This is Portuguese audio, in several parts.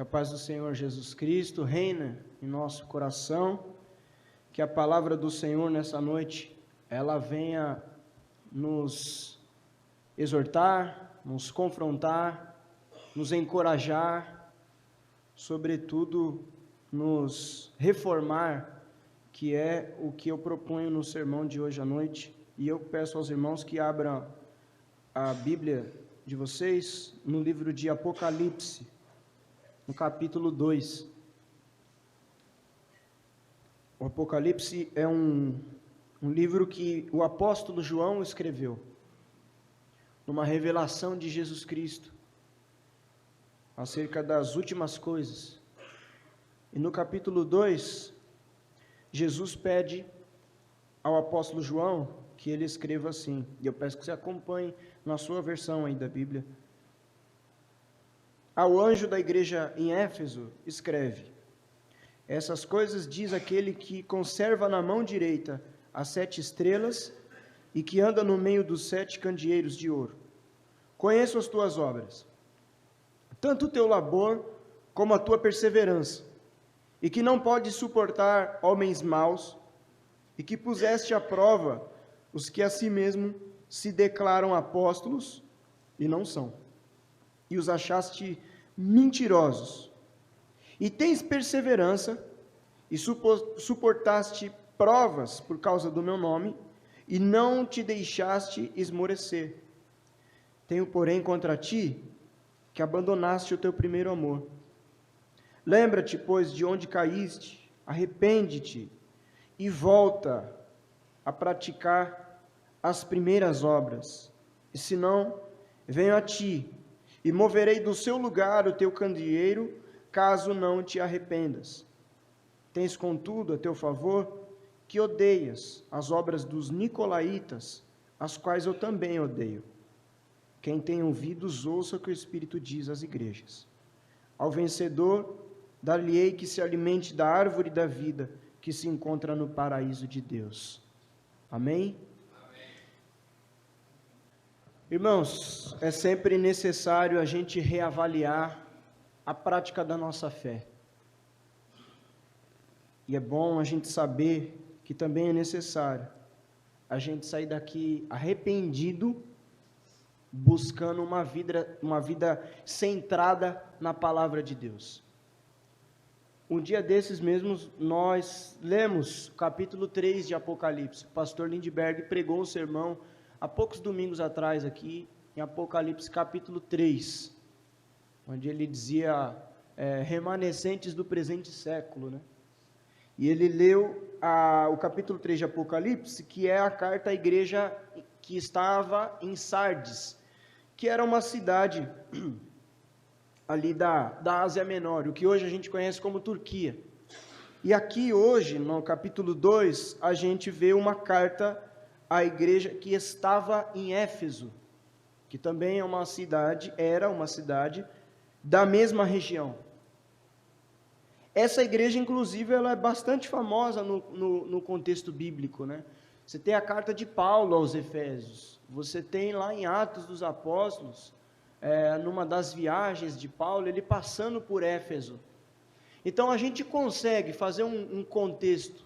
a paz do Senhor Jesus Cristo reina em nosso coração, que a palavra do Senhor nessa noite, ela venha nos exortar, nos confrontar, nos encorajar, sobretudo nos reformar, que é o que eu proponho no sermão de hoje à noite. E eu peço aos irmãos que abram a Bíblia de vocês no livro de Apocalipse, no capítulo 2. O Apocalipse é um livro que o apóstolo João escreveu, numa revelação de Jesus Cristo, acerca das últimas coisas. E no capítulo 2, Jesus pede ao apóstolo João que ele escreva assim, e eu peço que você acompanhe na sua versão aí da Bíblia. Ao anjo da igreja em Éfeso, escreve: essas coisas diz aquele que conserva na mão direita as 7 estrelas e que anda no meio dos 7 candeeiros de ouro. Conheço as tuas obras, tanto o teu labor como a tua perseverança, e que não podes suportar homens maus, e que puseste à prova os que a si mesmo se declaram apóstolos e não são, e os achaste mentirosos, e tens perseverança, e suportaste provas por causa do meu nome, e não te deixaste esmorecer. Tenho, porém, contra ti, que abandonaste o teu primeiro amor. Lembra-te, pois, de onde caíste, arrepende-te, e volta a praticar as primeiras obras, e senão, venho a ti, e moverei do seu lugar o teu candeeiro, caso não te arrependas. Tens, contudo, a teu favor, que odeias as obras dos nicolaítas, as quais eu também odeio. Quem tem ouvidos, ouça o que o Espírito diz às igrejas. Ao vencedor, dar-lhe-ei que se alimente da árvore da vida, que se encontra no paraíso de Deus. Amém? Irmãos, é sempre necessário a gente reavaliar a prática da nossa fé. E é bom a gente saber que também é necessário a gente sair daqui arrependido, buscando uma vida centrada na palavra de Deus. Um dia desses mesmos, nós lemos o capítulo 3 de Apocalipse. O pastor Lindbergh pregou um sermão há poucos domingos atrás aqui, em Apocalipse capítulo 3, onde ele dizia remanescentes do presente século, né? E ele leu o capítulo 3 de Apocalipse, que é a carta à igreja que estava em Sardes, que era uma cidade ali da Ásia Menor, o que hoje a gente conhece como Turquia. E aqui hoje, no capítulo 2, a gente vê uma carta à igreja que estava em Éfeso, que também era uma cidade da mesma região. Essa igreja, inclusive, ela é bastante famosa no contexto bíblico, né? Você tem a carta de Paulo aos Efésios, você tem lá em Atos dos Apóstolos, numa das viagens de Paulo, ele passando por Éfeso. Então a gente consegue fazer um contexto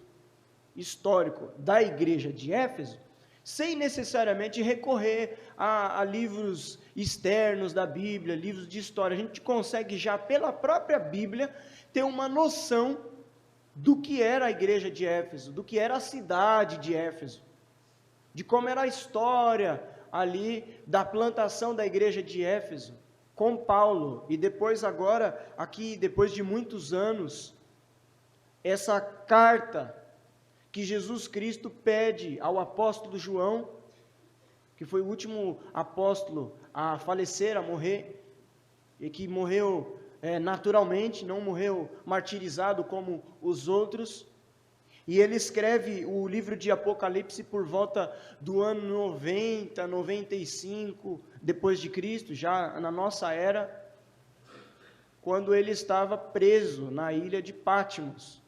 histórico da igreja de Éfeso, sem necessariamente recorrer a livros externos da Bíblia, livros de história. A gente consegue já pela própria Bíblia ter uma noção do que era a igreja de Éfeso, do que era a cidade de Éfeso, de como era a história ali da plantação da igreja de Éfeso, com Paulo, e depois agora, aqui, depois de muitos anos, essa carta que Jesus Cristo pede ao apóstolo João, que foi o último apóstolo a falecer, a morrer, e que morreu naturalmente, não morreu martirizado como os outros, e ele escreve o livro de Apocalipse por volta do ano 90, 95 depois de Cristo, já na nossa era, quando ele estava preso na ilha de Patmos,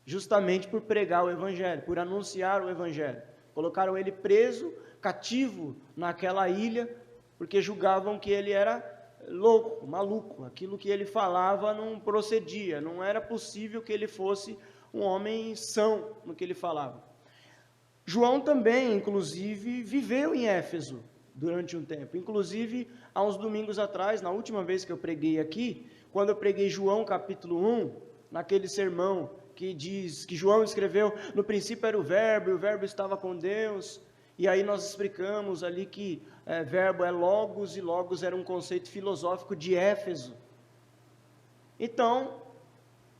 justamente por pregar o Evangelho, por anunciar o Evangelho. Colocaram ele preso, cativo naquela ilha, porque julgavam que ele era louco, maluco. Aquilo que ele falava não procedia, não era possível que ele fosse um homem são no que ele falava. João também, inclusive, viveu em Éfeso durante um tempo. Inclusive, há uns domingos atrás, na última vez que eu preguei aqui, quando eu preguei João capítulo 1, naquele sermão que diz que João escreveu, no princípio era o verbo, e o verbo estava com Deus, e aí nós explicamos ali que verbo é logos, e logos era um conceito filosófico de Éfeso. Então,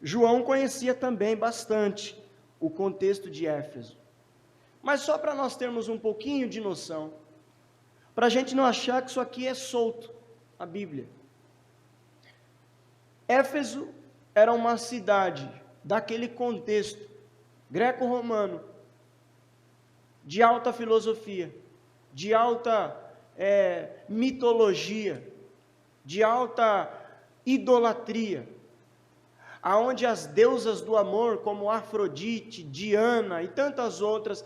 João conhecia também bastante o contexto de Éfeso. Mas só para nós termos um pouquinho de noção, para a gente não achar que isso aqui é solto, a Bíblia. Éfeso era uma cidade daquele contexto greco-romano, de alta filosofia, de alta mitologia, de alta idolatria, aonde as deusas do amor, como Afrodite, Diana e tantas outras,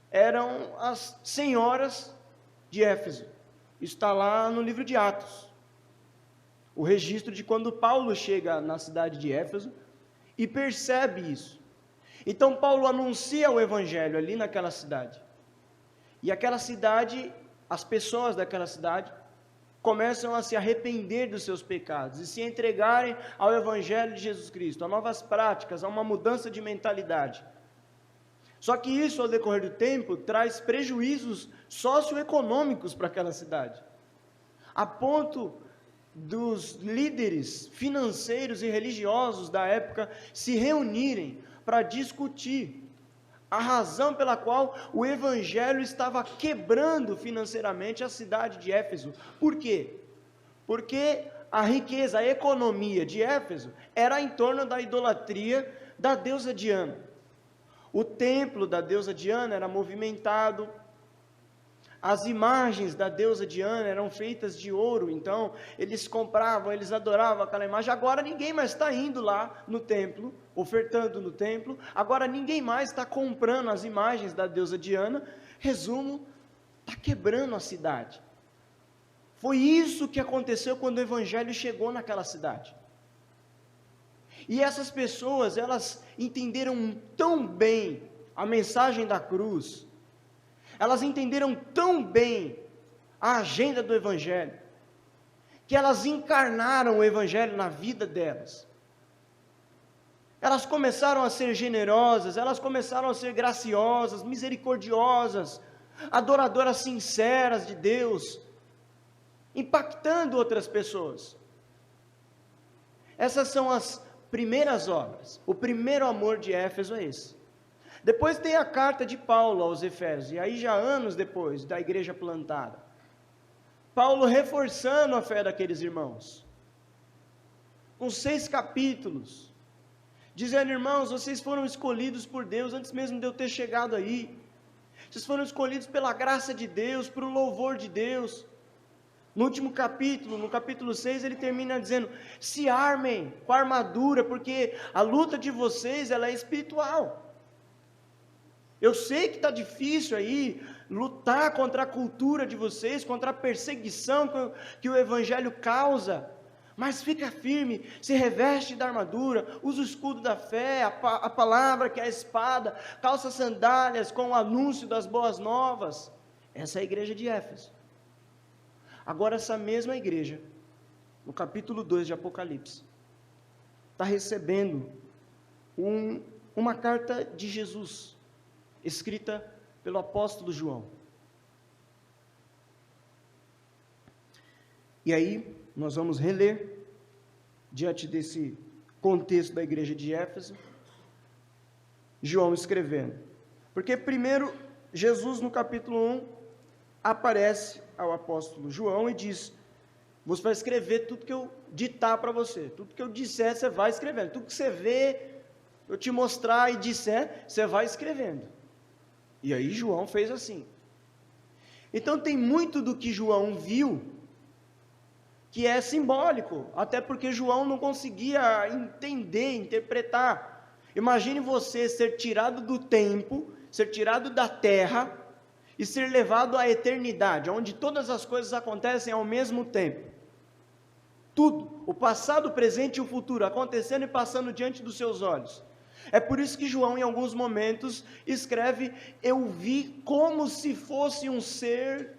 eram as senhoras de Éfeso. Isso está lá no livro de Atos. O registro de quando Paulo chega na cidade de Éfeso e percebe isso. Então Paulo anuncia o evangelho ali naquela cidade. E aquela cidade, as pessoas daquela cidade, começam a se arrepender dos seus pecados e se entregarem ao evangelho de Jesus Cristo, a novas práticas, a uma mudança de mentalidade. Só que isso, ao decorrer do tempo, traz prejuízos socioeconômicos para aquela cidade, a ponto dos líderes financeiros e religiosos da época se reunirem para discutir a razão pela qual o evangelho estava quebrando financeiramente a cidade de Éfeso. Por quê? Porque a riqueza, a economia de Éfeso era em torno da idolatria da deusa Diana. O templo da deusa Diana era movimentado, as imagens da deusa Diana eram feitas de ouro, então eles compravam, eles adoravam aquela imagem. Agora ninguém mais está indo lá no templo, ofertando no templo, agora ninguém mais está comprando as imagens da deusa Diana. Resumo, está quebrando a cidade. Foi isso que aconteceu quando o evangelho chegou naquela cidade. E essas pessoas, elas entenderam tão bem a mensagem da cruz, elas entenderam tão bem a agenda do evangelho, que elas encarnaram o evangelho na vida delas. Elas começaram a ser generosas, elas começaram a ser graciosas, misericordiosas, adoradoras sinceras de Deus, impactando outras pessoas. Essas são as primeiras obras. O primeiro amor de Éfeso é esse. Depois tem a carta de Paulo aos Efésios, e aí já anos depois da igreja plantada, Paulo reforçando a fé daqueles irmãos, com 6 capítulos, dizendo: irmãos, vocês foram escolhidos por Deus antes mesmo de eu ter chegado aí, vocês foram escolhidos pela graça de Deus, para o louvor de Deus. No último capítulo, no capítulo 6, ele termina dizendo: se armem com a armadura, porque a luta de vocês, ela é espiritual. Eu sei que está difícil aí, lutar contra a cultura de vocês, contra a perseguição que o evangelho causa, mas fica firme, se reveste da armadura, usa o escudo da fé, a palavra que é a espada, calça sandálias com o anúncio das boas novas. Essa é a igreja de Éfeso. Agora essa mesma igreja, no capítulo 2 de Apocalipse, está recebendo uma carta de Jesus, escrita pelo apóstolo João. E aí, nós vamos reler, diante desse contexto da igreja de Éfeso, João escrevendo. Porque primeiro, Jesus no capítulo 1, aparece ao apóstolo João e diz: você vai escrever tudo que eu ditar para você, tudo que eu disser, você vai escrevendo, tudo que você vê, eu te mostrar e disser, você vai escrevendo. E aí João fez assim. Então tem muito do que João viu que é simbólico, até porque João não conseguia entender, interpretar. Imagine você ser tirado do tempo, ser tirado da terra e ser levado à eternidade, onde todas as coisas acontecem ao mesmo tempo. Tudo, o passado, o presente e o futuro, acontecendo e passando diante dos seus olhos. É por isso que João, em alguns momentos, escreve: eu vi como se fosse um ser.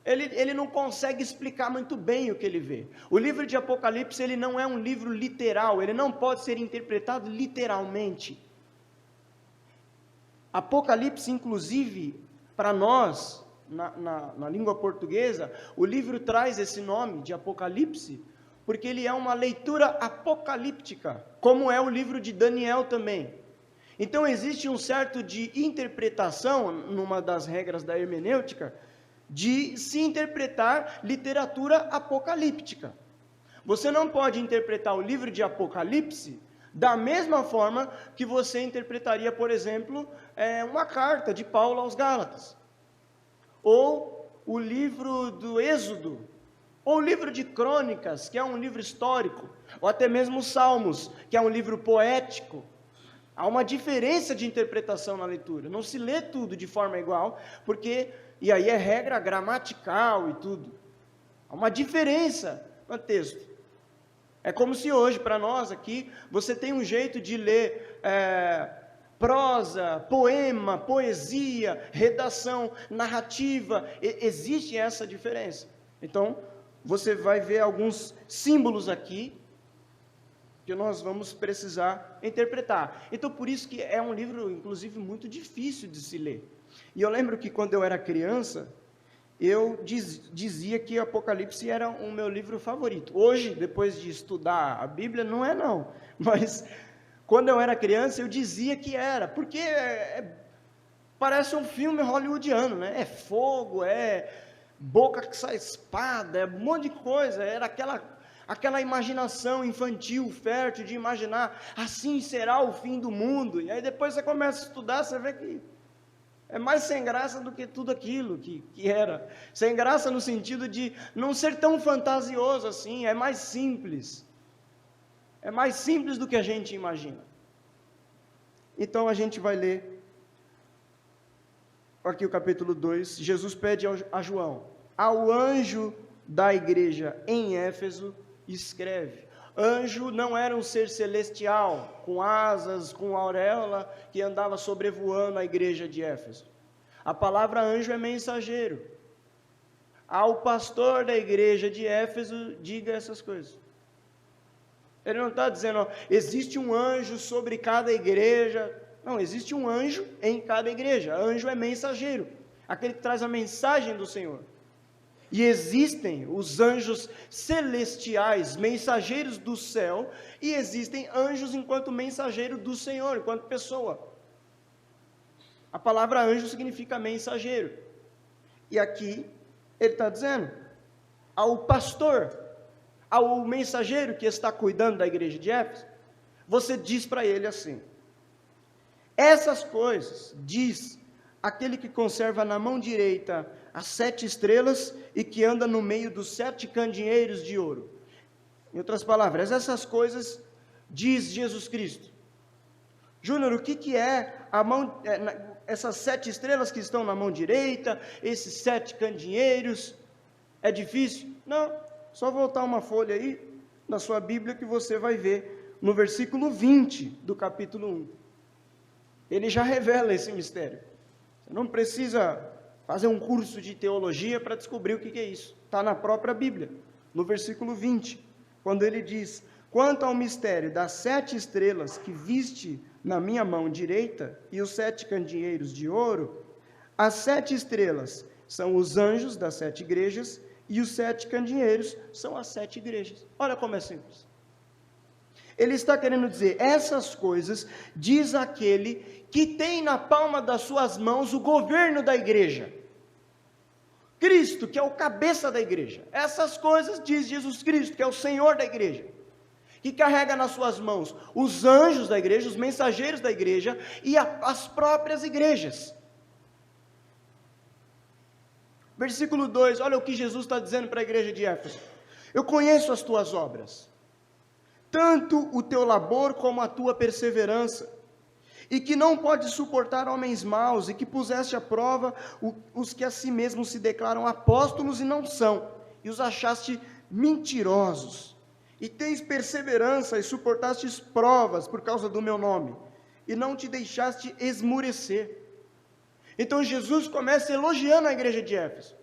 Ele não consegue explicar muito bem o que ele vê. O livro de Apocalipse, ele não é um livro literal, ele não pode ser interpretado literalmente. Apocalipse, inclusive, para nós, na língua portuguesa, o livro traz esse nome de Apocalipse, porque ele é uma leitura apocalíptica, como é o livro de Daniel também. Então existe um certo de interpretação, numa das regras da hermenêutica, de se interpretar literatura apocalíptica. Você não pode interpretar o livro de Apocalipse da mesma forma que você interpretaria, por exemplo, uma carta de Paulo aos Gálatas, ou o livro do Êxodo, ou o livro de Crônicas, que é um livro histórico, ou até mesmo os Salmos, que é um livro poético. Há uma diferença de interpretação na leitura, não se lê tudo de forma igual, e aí é regra gramatical e tudo. Há uma diferença no texto. É como se hoje, para nós aqui, você tem um jeito de ler prosa, poema, poesia, redação, narrativa. Existe essa diferença. Então, você vai ver alguns símbolos aqui que nós vamos precisar interpretar. Então, por isso que é um livro, inclusive, muito difícil de se ler. E eu lembro que quando eu era criança, eu dizia que Apocalipse era o meu livro favorito. Hoje, depois de estudar a Bíblia, não é não. Mas, quando eu era criança, eu dizia que era. Porque parece um filme hollywoodiano, né? É fogo, é boca que sai espada, é um monte de coisa. Era aquela imaginação infantil, fértil, de imaginar, assim será o fim do mundo. E aí depois você começa a estudar, você vê que é mais sem graça do que tudo aquilo que era. Sem graça no sentido de não ser tão fantasioso assim, é mais simples. É mais simples do que a gente imagina. Então a gente vai ler aqui o capítulo 2, Jesus pede a João: ao anjo da igreja em Éfeso, escreve. Anjo não era um ser celestial, com asas, com auréola, que andava sobrevoando a igreja de Éfeso. A palavra anjo é mensageiro. Ao pastor da igreja de Éfeso, diga essas coisas. Ele não está dizendo, existe um anjo sobre cada igreja. Não, existe um anjo em cada igreja. Anjo é mensageiro, aquele que traz a mensagem do Senhor. E existem os anjos celestiais, mensageiros do céu, e existem anjos enquanto mensageiro do Senhor, enquanto pessoa. A palavra anjo significa mensageiro. E aqui ele está dizendo, ao pastor, ao mensageiro que está cuidando da igreja de Éfeso, você diz para ele assim: essas coisas diz aquele que conserva na mão direita as 7 estrelas e que anda no meio dos 7 candeeiros de ouro. Em outras palavras, essas coisas diz Jesus Cristo. Júnior, o que é essas 7 estrelas que estão na mão direita, esses 7 candeeiros? É difícil? Não, só voltar uma folha aí na sua Bíblia que você vai ver no versículo 20 do capítulo 1. Ele já revela esse mistério. Você não precisa fazer um curso de teologia para descobrir o que é isso. Está na própria Bíblia, no versículo 20, quando ele diz: quanto ao mistério das 7 estrelas que viste na minha mão direita e os 7 candeeiros de ouro, as 7 estrelas são os anjos das 7 igrejas e os 7 candeeiros são as 7 igrejas. Olha como é simples. Ele está querendo dizer, essas coisas diz aquele que tem na palma das suas mãos o governo da igreja. Cristo, que é o cabeça da igreja. Essas coisas diz Jesus Cristo, que é o Senhor da igreja, que carrega nas suas mãos os anjos da igreja, os mensageiros da igreja e as próprias igrejas. Versículo 2, olha o que Jesus está dizendo para a igreja de Éfeso: eu conheço as tuas obras, tanto o teu labor como a tua perseverança, e que não podes suportar homens maus, e que puseste à prova os que a si mesmos se declaram apóstolos e não são, e os achaste mentirosos, e tens perseverança e suportastes provas por causa do meu nome, e não te deixaste esmurecer. Então Jesus começa elogiando a igreja de Éfeso.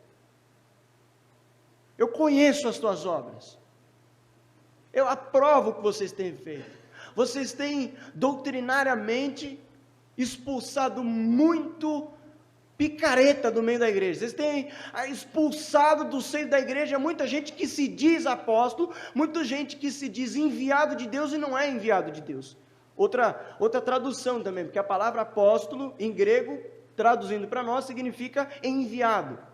Eu conheço as tuas obras, eu aprovo o que vocês têm feito, vocês têm doutrinariamente expulsado muito picareta do meio da igreja, vocês têm expulsado do seio da igreja muita gente que se diz apóstolo, muita gente que se diz enviado de Deus e não é enviado de Deus. Outra tradução também, porque a palavra apóstolo em grego, traduzindo para nós, significa enviado.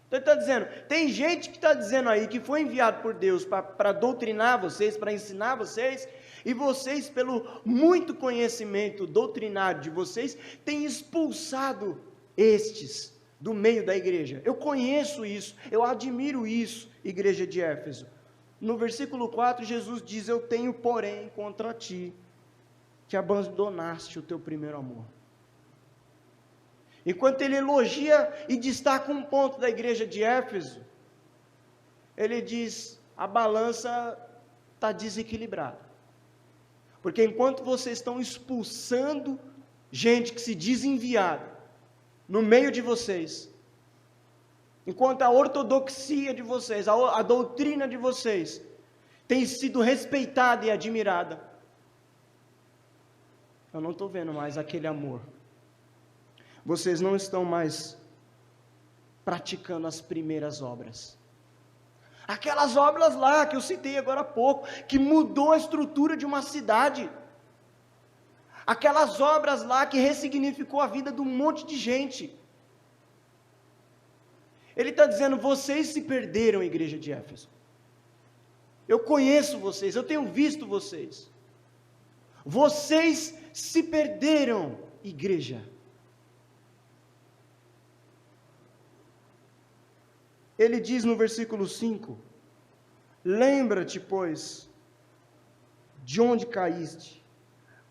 Então ele está dizendo, tem gente que está dizendo aí que foi enviado por Deus para doutrinar vocês, para ensinar vocês, e vocês, pelo muito conhecimento doutrinário de vocês, têm expulsado estes do meio da igreja. Eu conheço isso, eu admiro isso, igreja de Éfeso. No versículo 4, Jesus diz, eu tenho, porém, contra ti, que abandonaste o teu primeiro amor. Enquanto ele elogia e destaca um ponto da igreja de Éfeso, ele diz, a balança está desequilibrada. Porque enquanto vocês estão expulsando gente que se diz enviada no meio de vocês, enquanto a ortodoxia de vocês, a doutrina de vocês tem sido respeitada e admirada, eu não estou vendo mais aquele amor. Vocês não estão mais praticando as primeiras obras. Aquelas obras lá que eu citei agora há pouco, que mudou a estrutura de uma cidade. Aquelas obras lá que ressignificou a vida de um monte de gente. Ele está dizendo, vocês se perderam, igreja de Éfeso. Eu conheço vocês, eu tenho visto vocês. Vocês se perderam, igreja. Ele diz no versículo 5, lembra-te, pois, de onde caíste,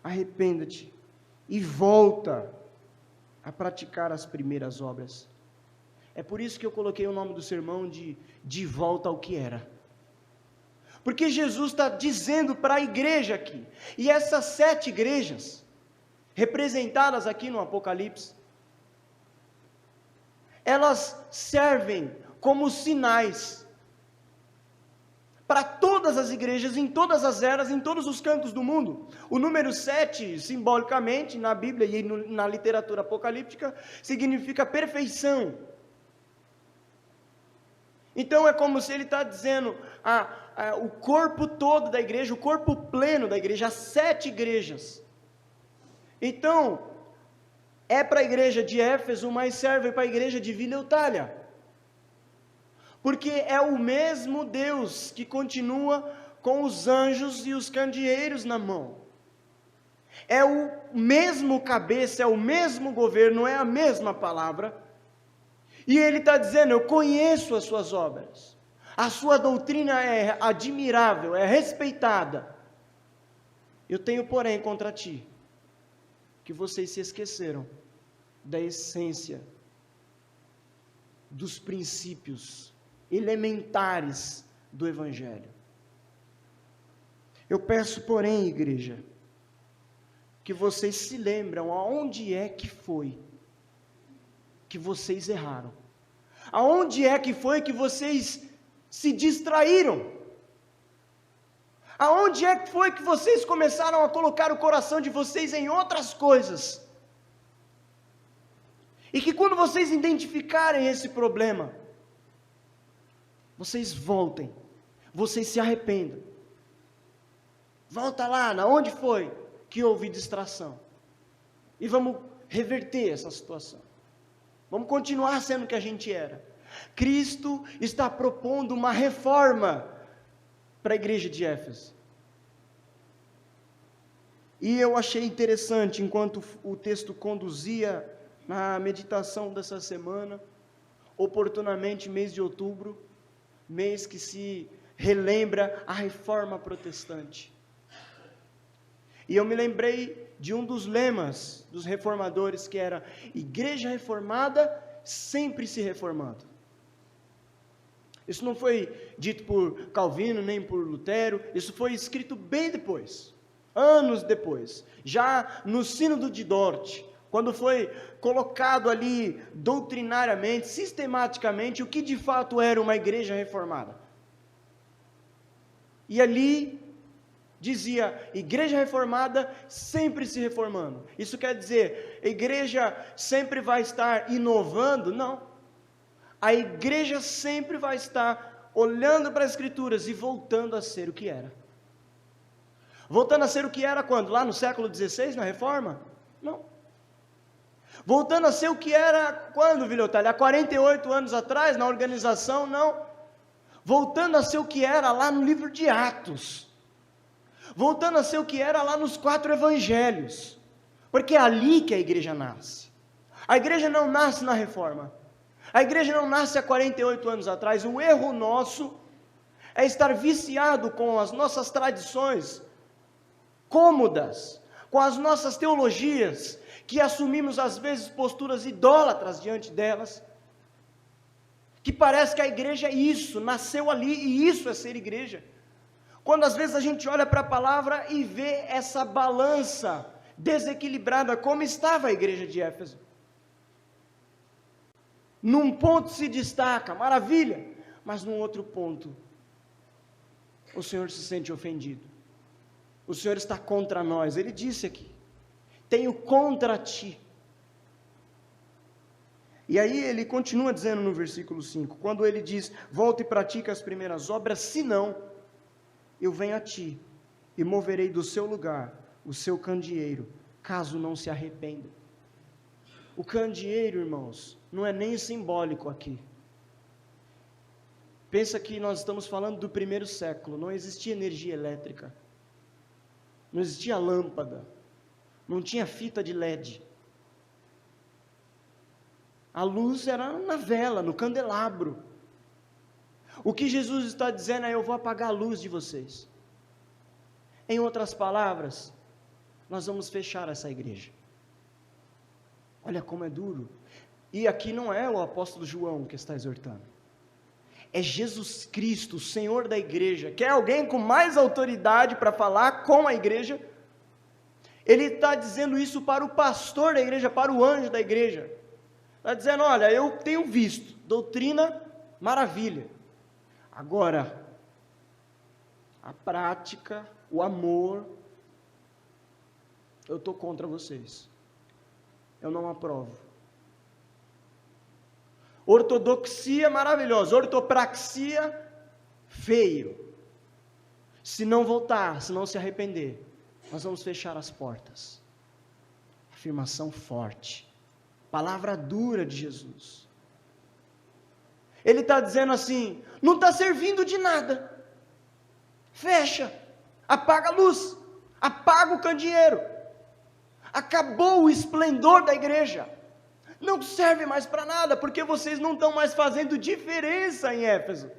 arrependa-te e volta a praticar as primeiras obras. É por isso que eu coloquei o nome do sermão de volta ao que era. Porque Jesus está dizendo para a igreja aqui, e essas 7 igrejas, representadas aqui no Apocalipse, elas servem como sinais para todas as igrejas, em todas as eras, em todos os cantos do mundo. O número 7, simbolicamente, na Bíblia e na literatura apocalíptica, significa perfeição. Então é como se ele está dizendo, o corpo todo da igreja, o corpo pleno da igreja, as 7 igrejas. Então, é para a igreja de Éfeso, mas serve para a igreja de Vila Eutália. Porque é o mesmo Deus que continua com os anjos e os candeeiros na mão. É o mesmo cabeça, é o mesmo governo, é a mesma palavra. E ele está dizendo, eu conheço as suas obras. A sua doutrina é admirável, é respeitada. Eu tenho, porém, contra ti, que vocês se esqueceram da essência, dos princípios elementares do Evangelho. Eu peço, porém, igreja, que vocês se lembram aonde é que foi que vocês erraram. Aonde é que foi que vocês se distraíram? Aonde é que foi que vocês começaram a colocar o coração de vocês em outras coisas? E que quando vocês identificarem esse problema, vocês voltem, vocês se arrependam. Volta lá, onde foi que houve distração? E vamos reverter essa situação. Vamos continuar sendo o que a gente era. Cristo está propondo uma reforma para a igreja de Éfeso. E eu achei interessante, enquanto o texto conduzia na meditação dessa semana, oportunamente mês de outubro, mês que se relembra a reforma protestante. E eu me lembrei de um dos lemas dos reformadores, que era: igreja reformada sempre se reformando. Isso não foi dito por Calvino, nem por Lutero, isso foi escrito bem depois, anos depois, já no Sínodo de Dort, quando foi colocado ali doutrinariamente, sistematicamente, o que de fato era uma igreja reformada. E ali dizia, igreja reformada sempre se reformando. Isso quer dizer, a igreja sempre vai estar inovando? Não. A igreja sempre vai estar olhando para as Escrituras e voltando a ser o que era. Voltando a ser o que era quando? Lá no século XVI, na Reforma? Não. Voltando a ser o que era quando, Vilhotalha? Há 48 anos atrás, na organização? Não. Voltando a ser o que era lá no livro de Atos. Voltando a ser o que era lá nos 4 evangelhos. Porque é ali que a igreja nasce. A igreja não nasce na Reforma. A igreja não nasce há 48 anos atrás. O erro nosso é estar viciado com as nossas tradições cômodas, com as nossas teologias, que assumimos às vezes posturas idólatras diante delas, que parece que a igreja é isso, nasceu ali e isso é ser igreja. Quando às vezes a gente olha para a palavra e vê essa balança desequilibrada, como estava a igreja de Éfeso. Num ponto se destaca, maravilha, mas num outro ponto, o Senhor se sente ofendido. O Senhor está contra nós. Ele disse aqui, tenho contra ti. E aí ele continua dizendo no versículo 5, quando ele diz, volta e pratica as primeiras obras, senão eu venho a ti e moverei do seu lugar o seu candeeiro, caso não se arrependa. O candeeiro, irmãos, não é nem simbólico aqui. Pensa que nós estamos falando do primeiro século, não existia energia elétrica, não existia lâmpada, não tinha fita de LED. A luz era na vela, no candelabro. O que Jesus está dizendo é, eu vou apagar a luz de vocês. Em outras palavras, nós vamos fechar essa igreja. Olha como é duro. E aqui não é o apóstolo João que está exortando. É Jesus Cristo, o Senhor da igreja. Quer alguém com mais autoridade para falar com a igreja? Ele está dizendo isso para o pastor da igreja, para o anjo da igreja. Está dizendo, olha, eu tenho visto, doutrina, maravilha. Agora, a prática, o amor, eu estou contra vocês. Eu não aprovo. Ortodoxia maravilhosa, ortopraxia feio. Se não voltar, se não se arrepender, nós vamos fechar as portas. Afirmação forte. Palavra dura de Jesus. Ele está dizendo assim, não está servindo de nada. Fecha, apaga a luz, apaga o candeeiro. Acabou o esplendor da igreja. Não serve mais para nada, porque vocês não estão mais fazendo diferença em Éfeso.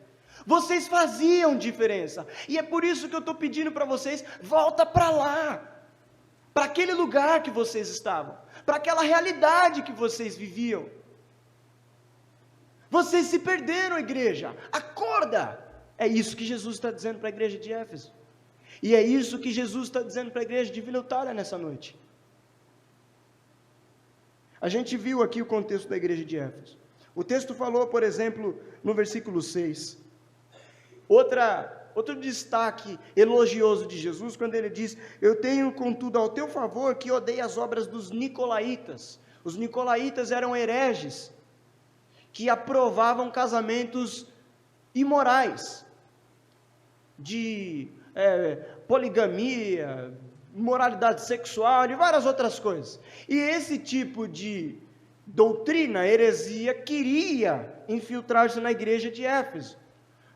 Vocês faziam diferença. E é por isso que eu estou pedindo para vocês, volta para lá. Para aquele lugar que vocês estavam. Para aquela realidade que vocês viviam. Vocês se perderam, igreja. Acorda. É isso que Jesus está dizendo para a igreja de Éfeso. E é isso que Jesus está dizendo para a igreja de Vila Eutália nessa noite. A gente viu aqui o contexto da igreja de Éfeso. O texto falou, por exemplo, no versículo 6. Outro destaque elogioso de Jesus, quando ele diz, eu tenho contudo ao teu favor que odeie as obras dos nicolaítas. Os nicolaítas eram hereges, que aprovavam casamentos imorais, de poligamia, imoralidade sexual e várias outras coisas. E esse tipo de doutrina, heresia, queria infiltrar-se na igreja de Éfeso.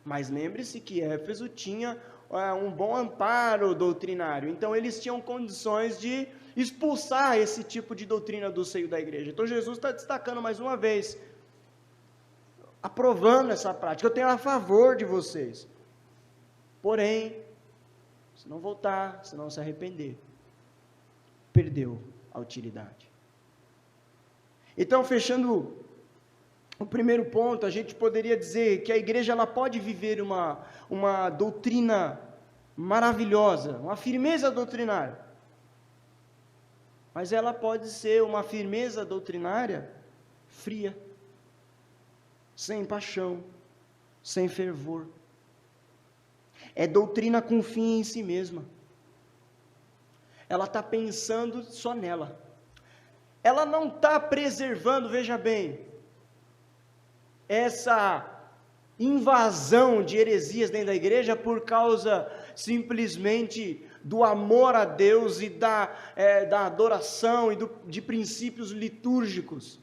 Mas lembre-se que Éfeso tinha um bom amparo doutrinário, então eles tinham condições de expulsar esse tipo de doutrina do seio da igreja. Então Jesus está destacando mais uma vez, aprovando essa prática, eu tenho a favor de vocês. Porém, se não voltar, se não se arrepender, perdeu a utilidade. Então, fechando O primeiro ponto, a gente poderia dizer que a igreja ela pode viver uma doutrina maravilhosa, uma firmeza doutrinária. Mas ela pode ser uma firmeza doutrinária fria, sem paixão, sem fervor. É doutrina com fim em si mesma. Ela está pensando só nela. Ela não está preservando, veja bem, essa invasão de heresias dentro da igreja por causa simplesmente do amor a Deus e da adoração e de princípios litúrgicos.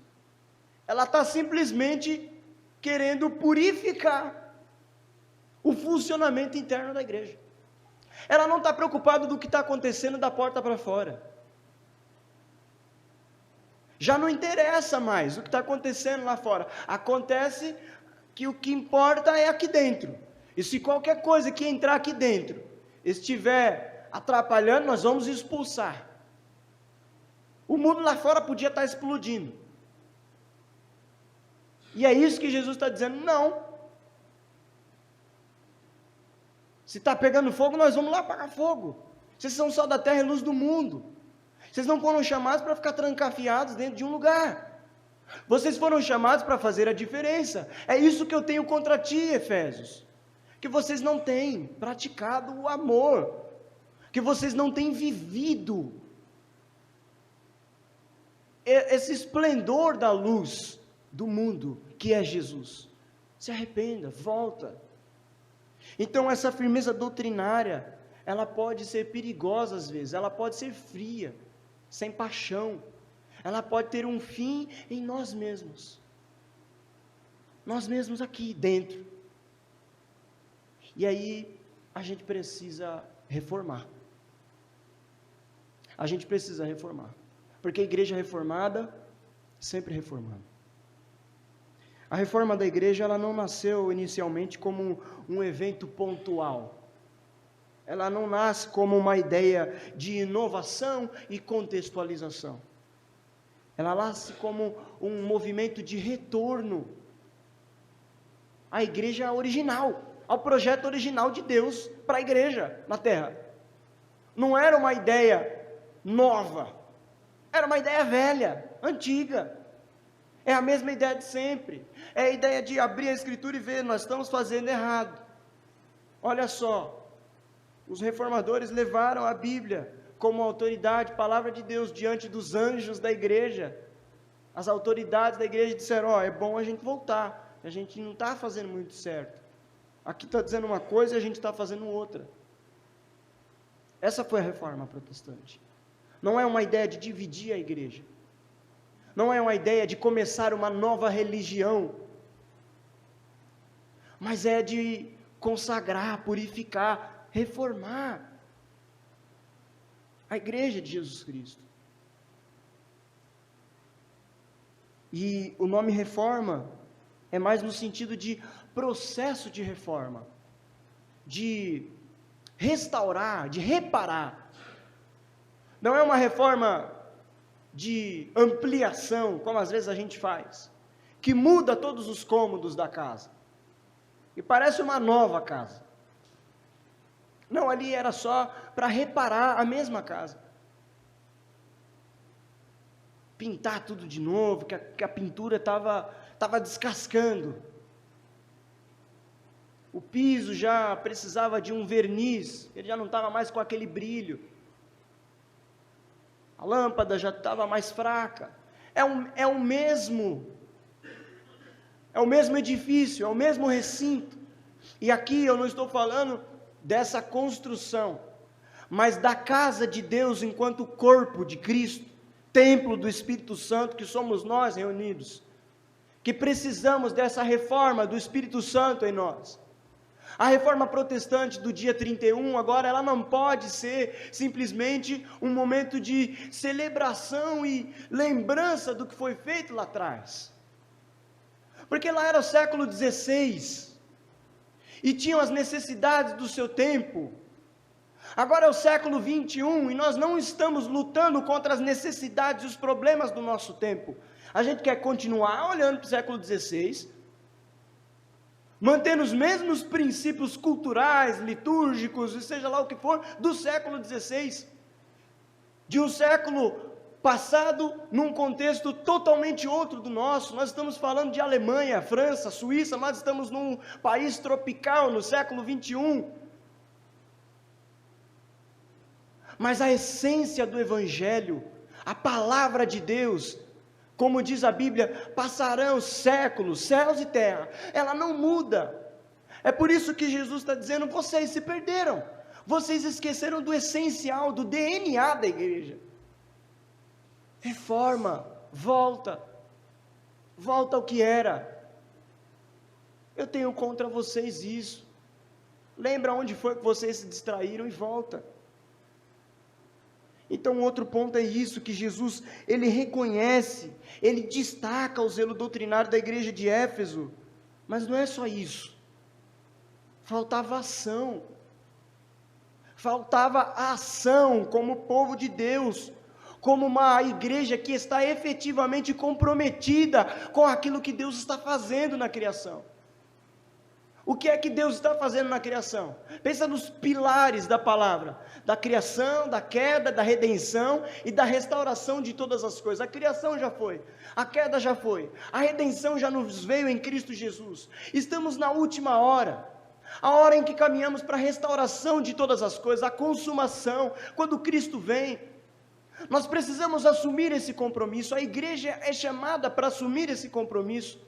Ela está simplesmente querendo purificar o funcionamento interno da igreja. Ela não está preocupada do que está acontecendo da porta para fora. Já não interessa mais o que está acontecendo lá fora. Acontece que o que importa é aqui dentro. E se qualquer coisa que entrar aqui dentro estiver atrapalhando, nós vamos expulsar. O mundo lá fora podia estar explodindo. E é isso que Jesus está dizendo, não. Se está pegando fogo, nós vamos lá apagar fogo. Vocês são sal da terra e luz do mundo. Vocês não foram chamados para ficar trancafiados dentro de um lugar. Vocês foram chamados para fazer a diferença. É isso que eu tenho contra ti, Efésios. Que vocês não têm praticado o amor. Que vocês não têm vivido esse esplendor da luz do mundo, que é Jesus. Se arrependa, volta. Então essa firmeza doutrinária, ela pode ser perigosa às vezes, ela pode ser fria, sem paixão, ela pode ter um fim em nós mesmos aqui dentro, e aí a gente precisa reformar, porque a igreja reformada, sempre reformando. A reforma da igreja, ela não nasceu inicialmente como um evento pontual. Ela não nasce como uma ideia de inovação e contextualização. Ela nasce como um movimento de retorno à igreja original, ao projeto original de Deus para a igreja na terra. Não era uma ideia nova, era uma ideia velha, antiga. É a mesma ideia de sempre. É a ideia de abrir a Escritura e ver, nós estamos fazendo errado. Olha só, os reformadores levaram a Bíblia como autoridade, palavra de Deus, diante dos anjos da igreja. As autoridades da igreja disseram, é bom a gente voltar, a gente não está fazendo muito certo. Aqui está dizendo uma coisa e a gente está fazendo outra. Essa foi a reforma protestante. Não é uma ideia de dividir a igreja. Não é uma ideia de começar uma nova religião, mas é de consagrar, purificar, reformar a igreja de Jesus Cristo. E o nome reforma é mais no sentido de processo de reforma, de restaurar, de reparar. Não é uma reforma de ampliação, como às vezes a gente faz, que muda todos os cômodos da casa, e parece uma nova casa. Não, ali era só para reparar a mesma casa. Pintar tudo de novo, que a pintura estava descascando. O piso já precisava de um verniz, ele já não estava mais com aquele brilho. A lâmpada já estava mais fraca. É o mesmo edifício, é o mesmo recinto. E aqui eu não estou falando dessa construção, mas da casa de Deus enquanto corpo de Cristo, templo do Espírito Santo, que somos nós reunidos, que precisamos dessa reforma do Espírito Santo em nós. A reforma protestante do dia 31, agora, ela não pode ser simplesmente um momento de celebração e lembrança do que foi feito lá atrás. Porque lá era o século XVI, e tinham as necessidades do seu tempo. Agora é o século 21 e nós não estamos lutando contra as necessidades e os problemas do nosso tempo. A gente quer continuar olhando para o século 16, mantendo os mesmos princípios culturais, litúrgicos, e seja lá o que for, do século 16, de um século passado num contexto totalmente outro do nosso. Nós estamos falando de Alemanha, França, Suíça, nós estamos num país tropical no século 21. Mas a essência do Evangelho, a palavra de Deus, como diz a Bíblia, passarão séculos, céus e terra, ela não muda. É por isso que Jesus está dizendo, vocês se perderam, vocês esqueceram do essencial, do DNA da igreja. Reforma, volta ao que era. Eu tenho contra vocês isso. Lembra onde foi que vocês se distraíram e volta. Então, outro ponto é isso, que Jesus, ele reconhece, ele destaca o zelo doutrinário da igreja de Éfeso, mas não é só isso, faltava ação, como povo de Deus, como uma igreja que está efetivamente comprometida com aquilo que Deus está fazendo na criação. O que é que Deus está fazendo na criação? Pensa nos pilares da palavra, da criação, da queda, da redenção e da restauração de todas as coisas. A criação já foi, a queda já foi, a redenção já nos veio em Cristo Jesus. Estamos na última hora, a hora em que caminhamos para a restauração de todas as coisas, a consumação, quando Cristo vem. Nós precisamos assumir esse compromisso, a igreja é chamada para assumir esse compromisso,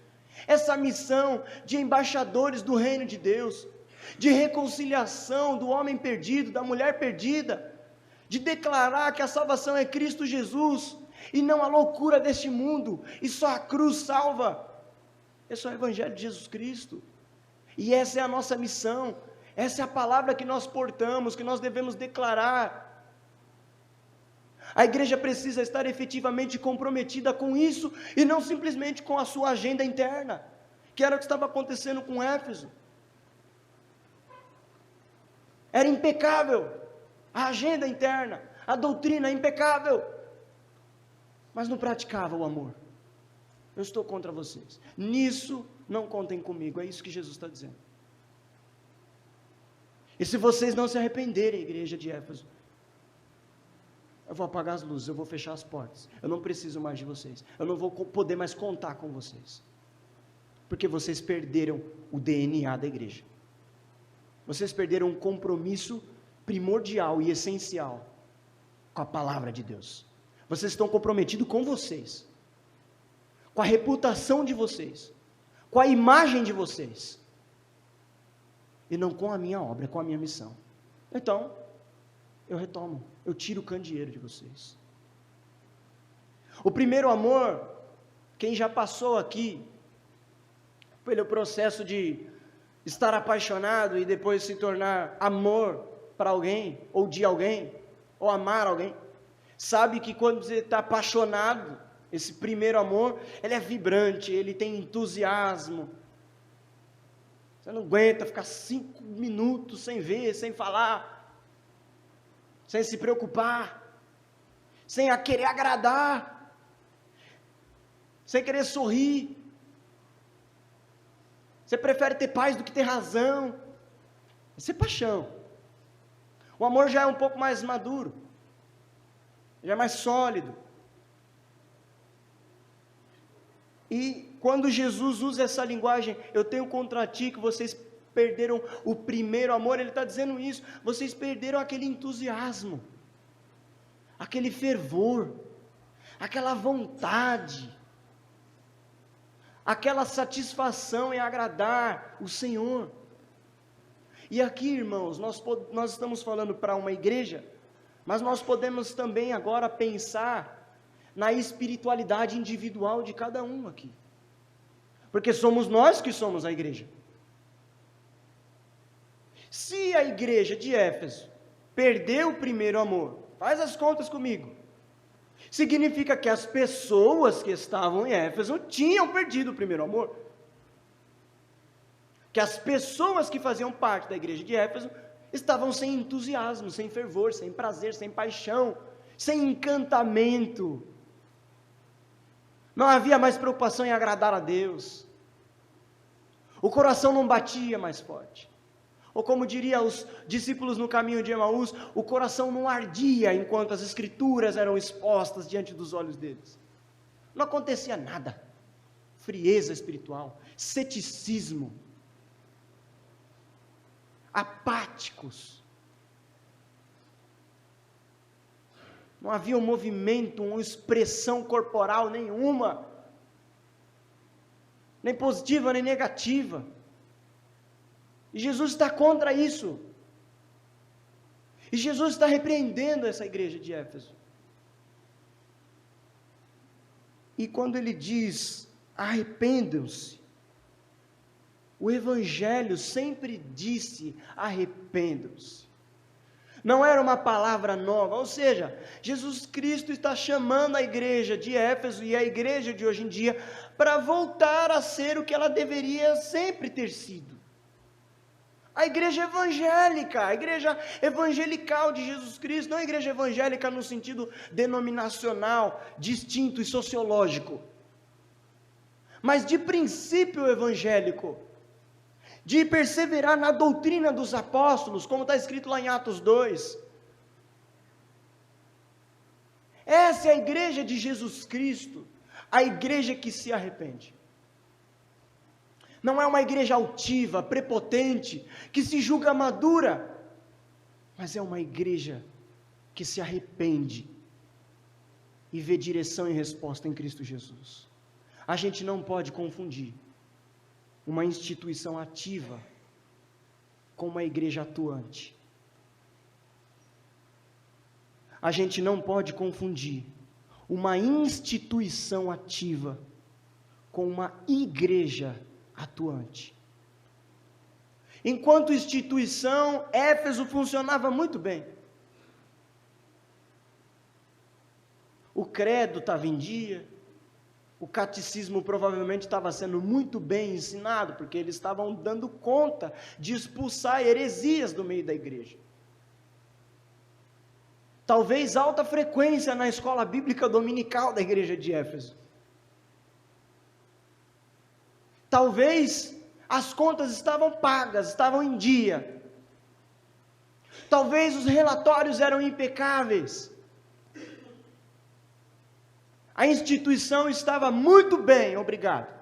essa missão de embaixadores do reino de Deus, de reconciliação do homem perdido, da mulher perdida, de declarar que a salvação é Cristo Jesus, e não a loucura deste mundo, e só a cruz salva, é só o Evangelho de Jesus Cristo, e essa é a nossa missão, essa é a palavra que nós portamos, que nós devemos declarar. A igreja precisa estar efetivamente comprometida com isso, e não simplesmente com a sua agenda interna, que era o que estava acontecendo com Éfeso. Era impecável, a agenda interna, a doutrina impecável, mas não praticava o amor. Eu estou contra vocês, nisso não contem comigo, é isso que Jesus está dizendo. E se vocês não se arrependerem, igreja de Éfeso, eu vou apagar as luzes, eu vou fechar as portas, eu não preciso mais de vocês, eu não vou poder mais contar com vocês, porque vocês perderam o DNA da igreja, vocês perderam um compromisso primordial e essencial com a palavra de Deus, vocês estão comprometidos com vocês, com a reputação de vocês, com a imagem de vocês, e não com a minha obra, com a minha missão. Então, eu retomo, eu tiro o candeeiro de vocês. O primeiro amor, quem já passou aqui pelo processo de estar apaixonado e depois se tornar amor para alguém, ou de alguém, ou amar alguém, sabe que quando você está apaixonado, esse primeiro amor, ele é vibrante, ele tem entusiasmo. Você não aguenta ficar 5 minutos sem ver, sem falar, sem se preocupar, sem querer agradar, sem querer sorrir. Você prefere ter paz do que ter razão. Isso é paixão. O amor já é um pouco mais maduro, já é mais sólido. E quando Jesus usa essa linguagem, eu tenho contra ti que vocês perderam o primeiro amor, ele está dizendo isso, vocês perderam aquele entusiasmo, aquele fervor, aquela vontade, aquela satisfação em agradar o Senhor. E aqui, irmãos, nós estamos falando para uma igreja, mas nós podemos também agora pensar na espiritualidade individual de cada um aqui, porque somos nós que somos a igreja. Se a igreja de Éfeso perdeu o primeiro amor, faz as contas comigo, significa que as pessoas que estavam em Éfeso tinham perdido o primeiro amor, que as pessoas que faziam parte da igreja de Éfeso estavam sem entusiasmo, sem fervor, sem prazer, sem paixão, sem encantamento. Não havia mais preocupação em agradar a Deus. O coração não batia mais forte. Ou como diria os discípulos no caminho de Emaús, o coração não ardia enquanto as escrituras eram expostas diante dos olhos deles. Não acontecia nada. Frieza espiritual, ceticismo, apáticos. Não havia um movimento, uma expressão corporal nenhuma, nem positiva nem negativa. E Jesus está contra isso. E Jesus está repreendendo essa igreja de Éfeso. E quando ele diz, arrependam-se, o Evangelho sempre disse, arrependam-se. Não era uma palavra nova, ou seja, Jesus Cristo está chamando a igreja de Éfeso e a igreja de hoje em dia para voltar a ser o que ela deveria sempre ter sido. A igreja evangélica, a igreja evangelical de Jesus Cristo, não a igreja evangélica no sentido denominacional, distinto e sociológico, mas de princípio evangélico, de perseverar na doutrina dos apóstolos, como está escrito lá em Atos 2. Essa é a igreja de Jesus Cristo, a igreja que se arrepende. Não é uma igreja altiva, prepotente, que se julga madura, mas é uma igreja que se arrepende e vê direção e resposta em Cristo Jesus. A gente não pode confundir uma instituição ativa com uma igreja atuante. A gente não pode confundir uma instituição ativa com uma igreja atuante. Enquanto instituição, Éfeso funcionava muito bem. O credo estava em dia, o catecismo provavelmente estava sendo muito bem ensinado, porque eles estavam dando conta de expulsar heresias do meio da igreja. Talvez alta frequência na escola bíblica dominical da igreja de Éfeso. Talvez as contas estavam pagas, estavam em dia. Talvez os relatórios eram impecáveis. A instituição estava muito bem, obrigado.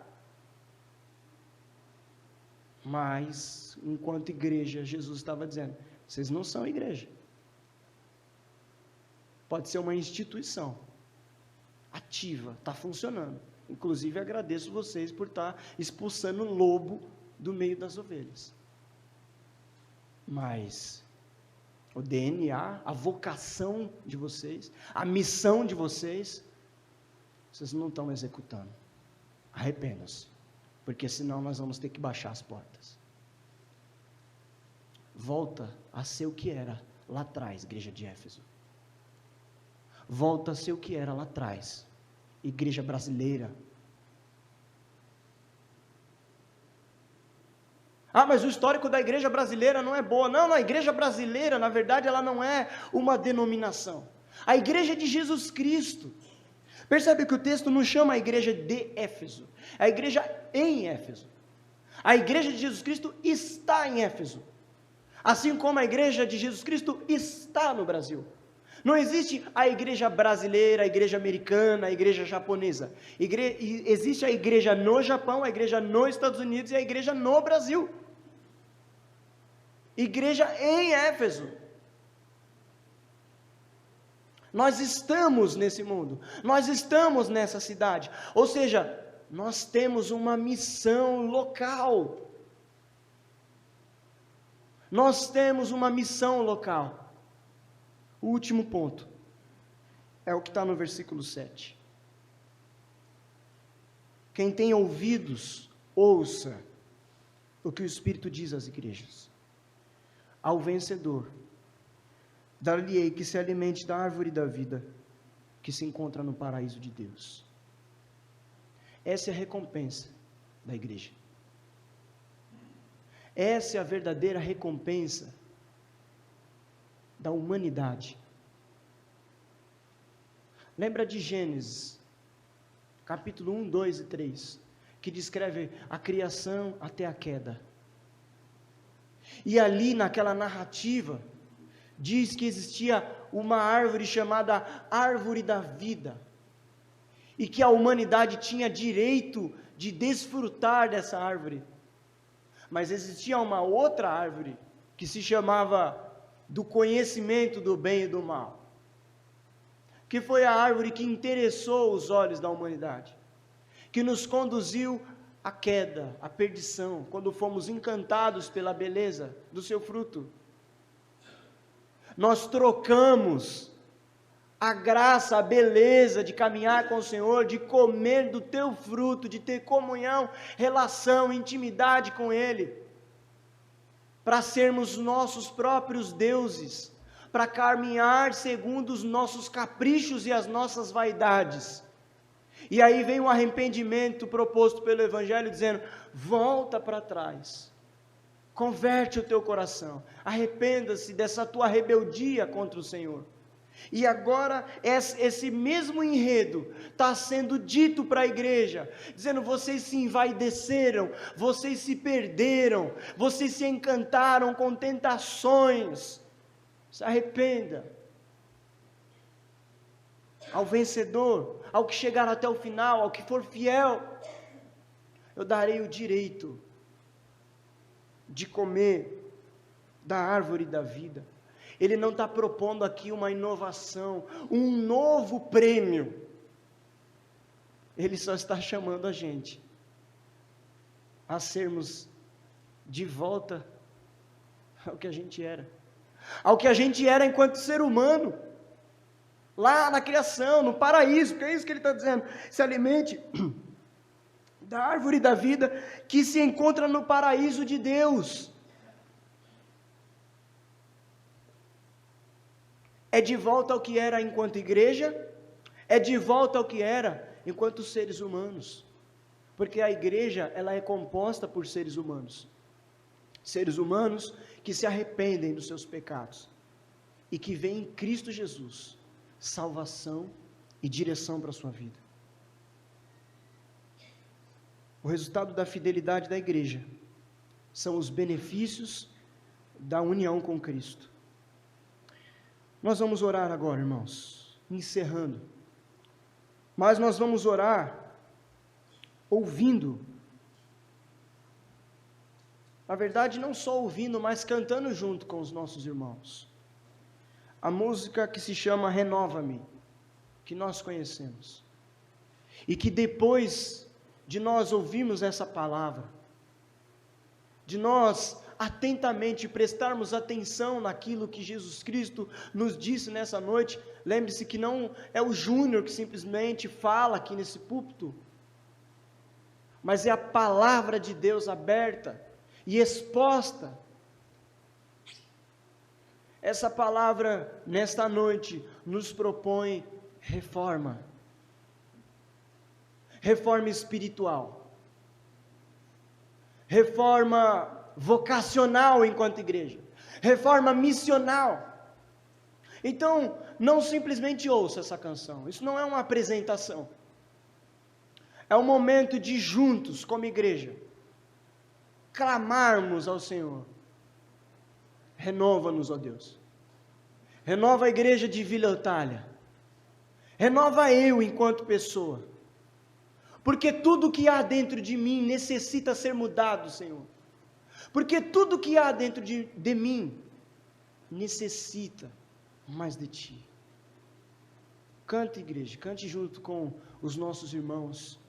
Mas, enquanto igreja, Jesus estava dizendo, vocês não são igreja. Pode ser uma instituição ativa, está funcionando. Inclusive, agradeço vocês por estar expulsando o lobo do meio das ovelhas. Mas o DNA, a vocação de vocês, a missão de vocês não estão executando. Arrependam-se, porque senão nós vamos ter que baixar as portas. Volta a ser o que era lá atrás, igreja de Éfeso. Volta a ser o que era lá atrás, igreja brasileira. Mas o histórico da igreja brasileira não é boa. Não, a igreja brasileira, na verdade, ela não é uma denominação. A igreja de Jesus Cristo. Percebe que o texto não chama a igreja de Éfeso, a igreja em Éfeso. A igreja de Jesus Cristo está em Éfeso, assim como a igreja de Jesus Cristo está no Brasil. Não existe a igreja brasileira, a igreja americana, a igreja japonesa. Existe a igreja no Japão, a igreja nos Estados Unidos e a igreja no Brasil. Igreja em Éfeso. Nós estamos nesse mundo, nós estamos nessa cidade, ou seja, nós temos uma missão local. Nós temos uma missão local. O último ponto é o que está no versículo 7. Quem tem ouvidos, ouça o que o Espírito diz às igrejas. Ao vencedor, dar-lhe-ei que se alimente da árvore da vida, que se encontra no paraíso de Deus. Essa é a recompensa da igreja. Essa é a verdadeira recompensa da humanidade. Lembra de Gênesis, capítulo 1, 2 e 3, que descreve a criação até a queda. E ali naquela narrativa, diz que existia uma árvore chamada árvore da vida, e que a humanidade tinha direito de desfrutar dessa árvore. Mas existia uma outra árvore, que se chamava do conhecimento do bem e do mal, que foi a árvore que interessou os olhos da humanidade, que nos conduziu à queda, à perdição, quando fomos encantados pela beleza do seu fruto. Nós trocamos a graça, a beleza de caminhar com o Senhor, de comer do teu fruto, de ter comunhão, relação, intimidade com Ele, para sermos nossos próprios deuses, para caminhar segundo os nossos caprichos e as nossas vaidades. E aí vem um arrependimento proposto pelo Evangelho, dizendo: volta para trás, converte o teu coração, arrependa-se dessa tua rebeldia contra o Senhor. E agora esse mesmo enredo está sendo dito para a igreja, dizendo: vocês se envaideceram, vocês se perderam, vocês se encantaram com tentações, se arrependa. Ao vencedor, ao que chegar até o final, ao que for fiel, eu darei o direito de comer da árvore da vida. Ele não está propondo aqui uma inovação, um novo prêmio. Ele só está chamando a gente a sermos de volta ao que a gente era. Ao que a gente era enquanto ser humano. Lá na criação, no paraíso, porque é isso que ele está dizendo. Se alimente da árvore da vida que se encontra no paraíso de Deus. É de volta ao que era enquanto igreja, é de volta ao que era enquanto seres humanos, porque a igreja, ela é composta por seres humanos que se arrependem dos seus pecados, e que veem em Cristo Jesus salvação e direção para a sua vida. O resultado da fidelidade da igreja são os benefícios da união com Cristo. Nós vamos orar agora, irmãos, encerrando. Mas nós vamos orar ouvindo. Na verdade, não só ouvindo, mas cantando junto com os nossos irmãos. A música que se chama Renova-me, que nós conhecemos. E que depois de nós ouvirmos essa palavra, de nós atentamente prestarmos atenção naquilo que Jesus Cristo nos disse nessa noite. Lembre-se que não é o Júnior que simplesmente fala aqui nesse púlpito, mas é a palavra de Deus aberta e exposta. Essa palavra nesta noite nos propõe reforma espiritual, reforma vocacional enquanto igreja, reforma missional. Então, não simplesmente ouça essa canção, isso não é uma apresentação, é um momento de juntos, como igreja, clamarmos ao Senhor: renova-nos, ó Deus, renova a igreja de Vila Eutália, renova eu enquanto pessoa, porque tudo que há dentro de mim necessita ser mudado, Senhor. Porque tudo que há dentro de mim necessita mais de Ti. Cante, igreja, cante junto com os nossos irmãos.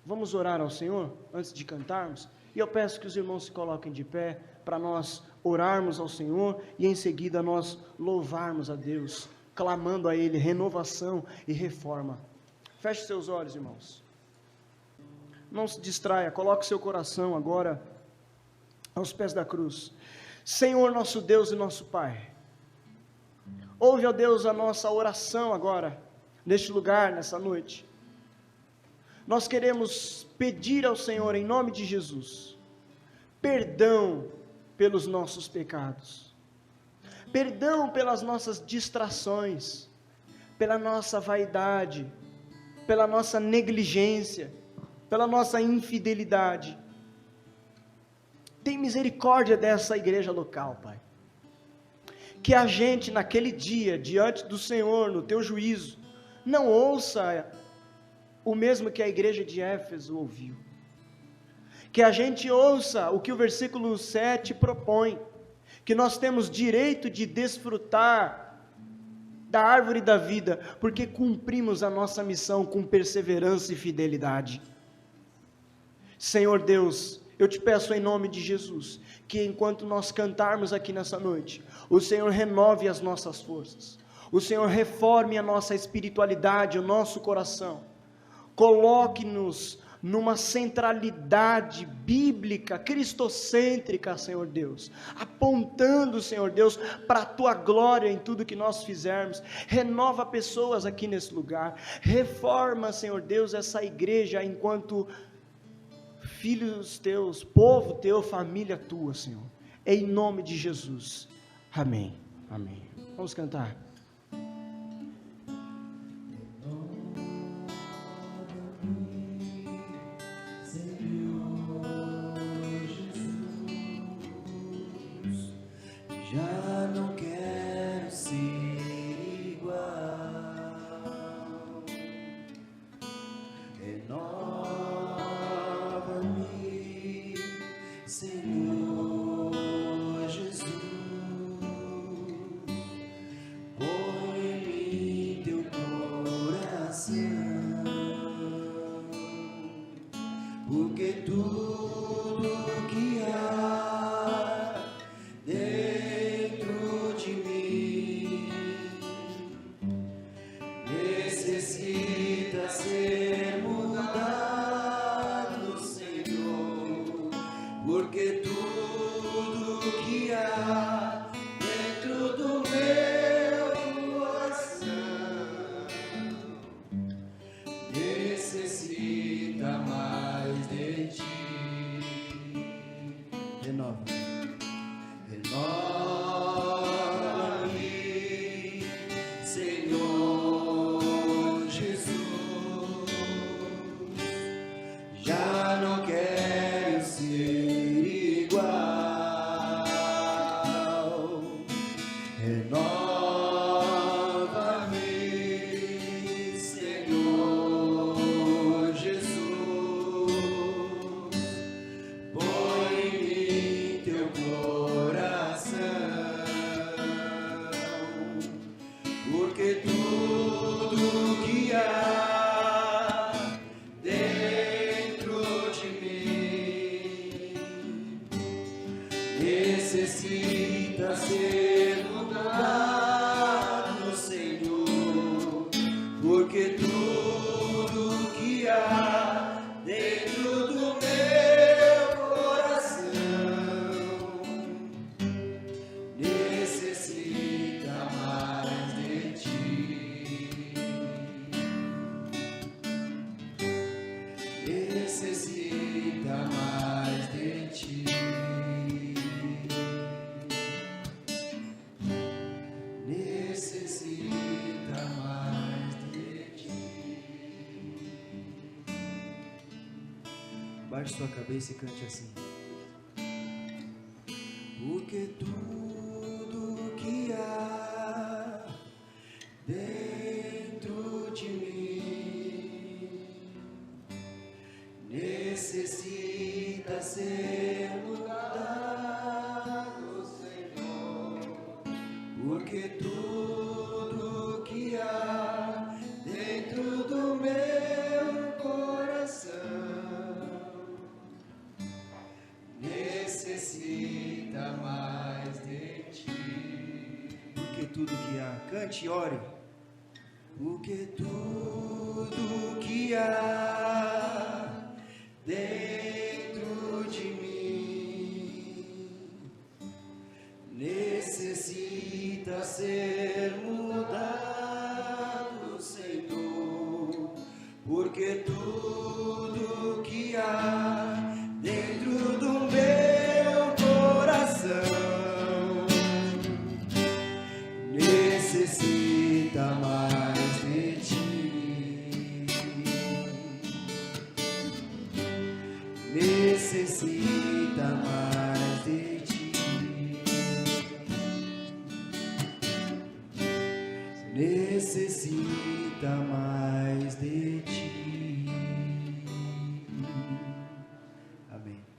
Vamos orar ao Senhor antes de cantarmos? E eu peço que os irmãos se coloquem de pé para nós orarmos ao Senhor e em seguida nós louvarmos a Deus, clamando a Ele renovação e reforma. Feche seus olhos, irmãos. Não se distraia, coloque seu coração agora aos pés da cruz. Senhor, nosso Deus e nosso Pai, ouve, ó Deus, a nossa oração agora, neste lugar, nessa noite. Nós queremos pedir ao Senhor, em nome de Jesus, perdão pelos nossos pecados, perdão pelas nossas distrações, pela nossa vaidade, pela nossa negligência, pela nossa infidelidade. Tem misericórdia dessa igreja local, Pai. Que a gente naquele dia, diante do Senhor, no teu juízo, não ouça o mesmo que a igreja de Éfeso ouviu. Que a gente ouça o que o versículo 7 propõe, que nós temos direito de desfrutar da árvore da vida, porque cumprimos a nossa missão com perseverança e fidelidade. Senhor Deus, eu te peço em nome de Jesus, que enquanto nós cantarmos aqui nessa noite, o Senhor renove as nossas forças, o Senhor reforme a nossa espiritualidade, o nosso coração, coloque-nos numa centralidade bíblica, cristocêntrica, Senhor Deus, apontando, Senhor Deus, para a Tua glória em tudo que nós fizermos. Renova pessoas aqui nesse lugar, reforma, Senhor Deus, essa igreja enquanto filhos Teus, povo Teu, família Tua, Senhor, em nome de Jesus, amém, amém. Vamos cantar. Já não quero ser igual. Renova-me, Senhor Jesus. Põe em mim teu coração, porque tudo que há dentro de mim necessita ser mudado, Senhor, porque tudo que há dentro do meu coração necessita mais de ti. Renova. Renova-me, Senhor Jesus. Já não quero ser igual. Renova-me, Senhor Jesus. Põe em mim teu coração, porque tudo que há dentro de mim necessita ser mudado, Senhor, porque tudo que há dentro do meu coração necessita mais de ti. Necessita mais de ti. Necessita mais de ti. Baixe sua cabeça e cante assim. Porque tudo que há dentro de mim necessita ser mudado, Senhor, porque tudo que há dentro do meu coração necessita mais de ti. Porque tudo que há, cante e ore. Porque tudo que há dentro de mim necessita ser mudado, Senhor, porque tudo que há dentro do meu coração necessita mais de ti. Necessita mais de